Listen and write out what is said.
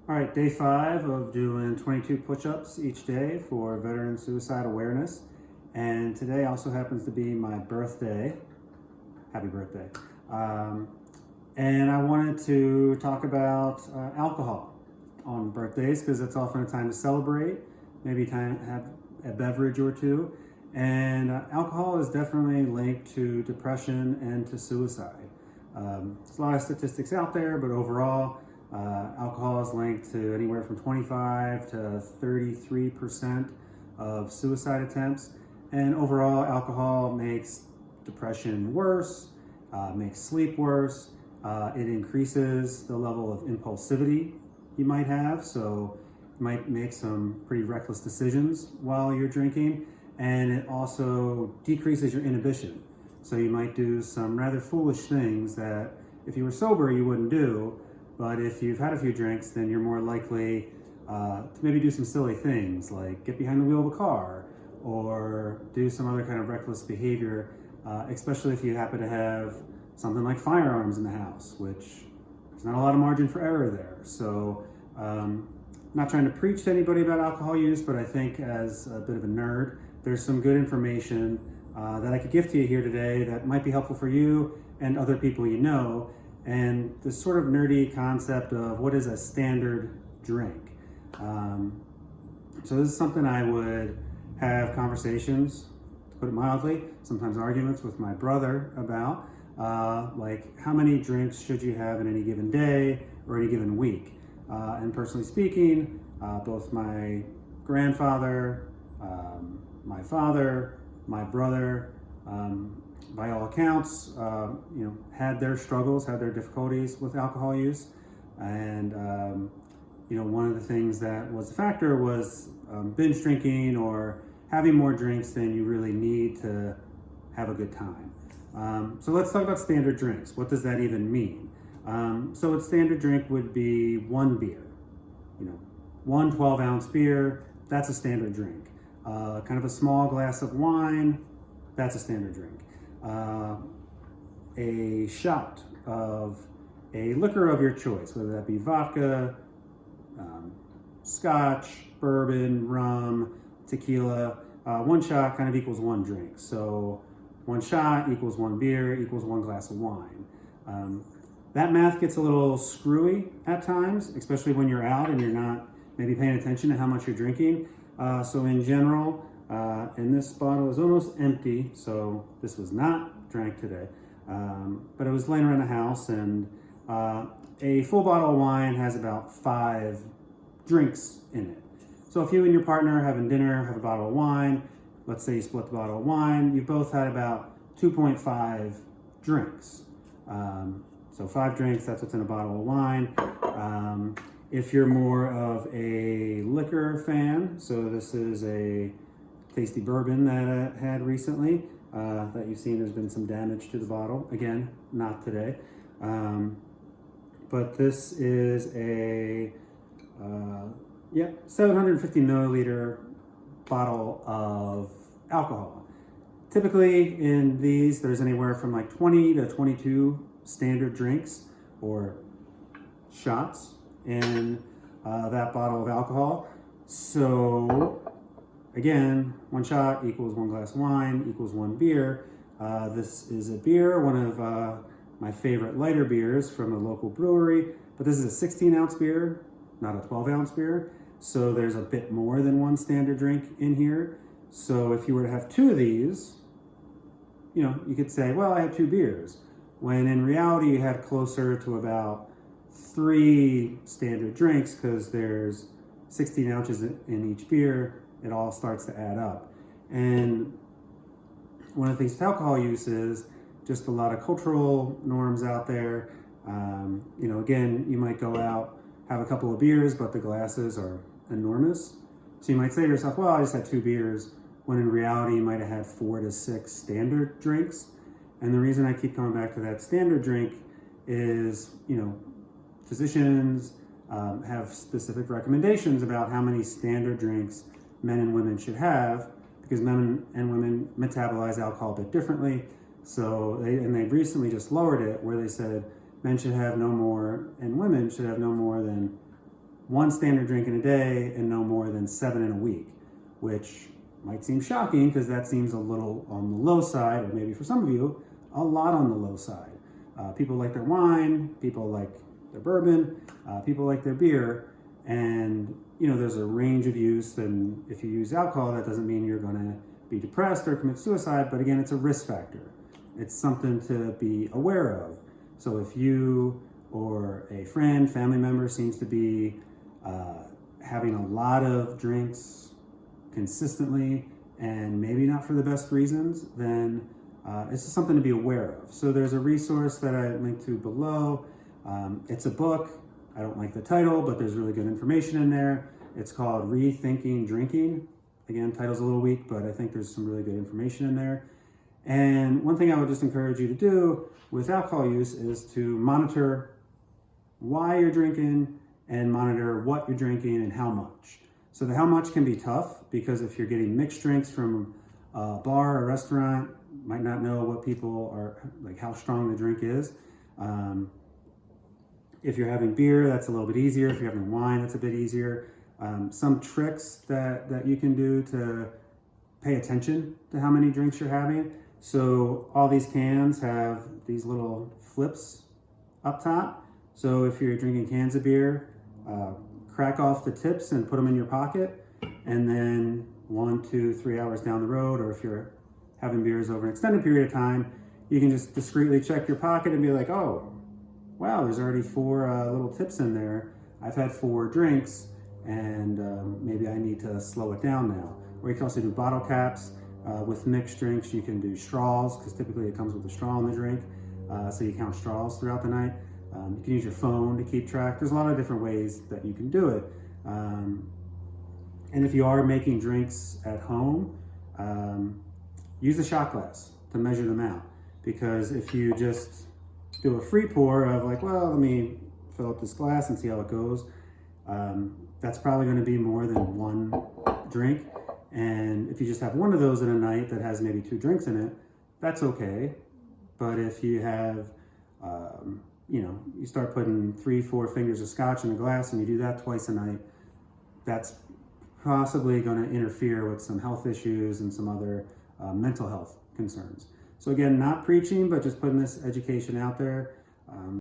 All right, day 5 of doing 22 push-ups each day for veteran suicide awareness. And today also happens to be my birthday. Happy birthday. And I wanted to talk about alcohol on birthdays because it's often a time to celebrate, maybe time to have a beverage or two. And alcohol is definitely linked to depression and to suicide. There's a lot of statistics out there, but overall, alcohol is linked to anywhere from 25 to 33% of suicide attempts. And overall, alcohol makes depression worse, makes sleep worse. It increases the level of impulsivity you might have. So you might make some pretty reckless decisions while you're drinking. And it also decreases your inhibition. So you might do some rather foolish things that if you were sober, you wouldn't do. But if you've had a few drinks, then you're more likely to maybe do some silly things like get behind the wheel of a car or do some other kind of reckless behavior, especially if you happen to have something like firearms in the house, which there's not a lot of margin for error there. So not trying to preach to anybody about alcohol use, but I think as a bit of a nerd, there's some good information that I could give to you here today that might be helpful for you and other people you know. And this sort of nerdy concept of what is a standard drink. So this is something I would have conversations, to put it mildly, sometimes arguments with my brother about, like how many drinks should you have in any given day or any given week. And personally speaking, both my grandfather, my father, my brother, by all accounts, had their struggles, had their difficulties with alcohol use. And, one of the things that was a factor was binge drinking or having more drinks than you really need to have a good time. So let's talk about standard drinks. What does that even mean? So a standard drink would be one beer, one 12-ounce beer, that's a standard drink. Kind of a small glass of wine, that's a standard drink. A shot of a liquor of your choice, whether that be vodka, scotch, bourbon, rum, tequila. One shot kind of equals one drink. So one shot equals one beer equals one glass of wine. That math gets a little screwy at times, especially when you're out and you're not maybe paying attention to how much you're drinking. So in general, and this bottle is almost empty, so this was not drank today, but it was laying around the house, and a full bottle of wine has about 5 drinks in it. So if you and your partner are having dinner, have a bottle of wine, let's say you split the bottle of wine, you both had about 2.5 drinks. So 5 drinks, that's what's in a bottle of wine. If you're more of a liquor fan, so this is a tasty bourbon that I had recently that you've seen there's been some damage to the bottle. Again, not today. But this is a 750 milliliter bottle of alcohol. Typically in these, there's anywhere from like 20 to 22 standard drinks or shots in that bottle of alcohol. So again, one shot equals one glass of wine equals one beer. This is a beer, one of my favorite lighter beers from a local brewery, but this is a 16-ounce beer, not a 12-ounce beer. So there's a bit more than one standard drink in here. So if you were to have 2 of these, you could say, well, I had 2 beers. When in reality, you had closer to about 3 standard drinks because there's 16 ounces in each beer. It all starts to add up. And one of the things with alcohol use is just a lot of cultural norms out there. Again, you might go out, have a couple of beers, but the glasses are enormous. So you might say to yourself, well, I just had 2 beers, when in reality, you might have had 4 to 6 standard drinks. And the reason I keep coming back to that standard drink is, physicians have specific recommendations about how many standard drinks men and women should have, because men and women metabolize alcohol a bit differently. So they've recently just lowered it where they said men should have no more and women should have no more than one standard drink in a day and no more than 7 in a week, which might seem shocking because that seems a little on the low side, or maybe for some of you, a lot on the low side. People like their wine, people like their bourbon, people like their beer, and there's a range of use, and if you use alcohol, that doesn't mean you're going to be depressed or commit suicide, but again, it's a risk factor. It's something to be aware of. So if you or a friend, family member seems to be having a lot of drinks consistently and maybe not for the best reasons, then it's just something to be aware of. So there's a resource that I linked to below. It's a book. I don't like the title, but there's really good information in there. It's called Rethinking Drinking. Again, title's a little weak, but I think there's some really good information in there. And one thing I would just encourage you to do with alcohol use is to monitor why you're drinking and monitor what you're drinking and how much. So the how much can be tough because if you're getting mixed drinks from a bar or restaurant, you might not know what people are, like how strong the drink is. If you're having beer, that's a little bit easier. If you're having wine, that's a bit easier. Some tricks that you can do to pay attention to how many drinks you're having. So all these cans have these little flips up top. So if you're drinking cans of beer, crack off the tips and put them in your pocket. And then 1, 2, 3 hours down the road, or if you're having beers over an extended period of time, you can just discreetly check your pocket and be like, oh, wow, there's already 4 little tips in there. I've had 4 drinks and maybe I need to slow it down now. Or you can also do bottle caps. With mixed drinks, you can do straws because typically it comes with a straw in the drink. So you count straws throughout the night. You can use your phone to keep track. There's a lot of different ways that you can do it. And if you are making drinks at home, use the shot glass to measure them out. Because if you just do a free pour of like, well, let me fill up this glass and see how it goes, that's probably going to be more than 1 drink. And if you just have one of those in a night that has maybe 2 drinks in it, that's okay. But if you have, you start putting 3, 4 fingers of scotch in a glass and you do that twice a night, that's possibly going to interfere with some health issues and some other mental health concerns. So again, not preaching, but just putting this education out there.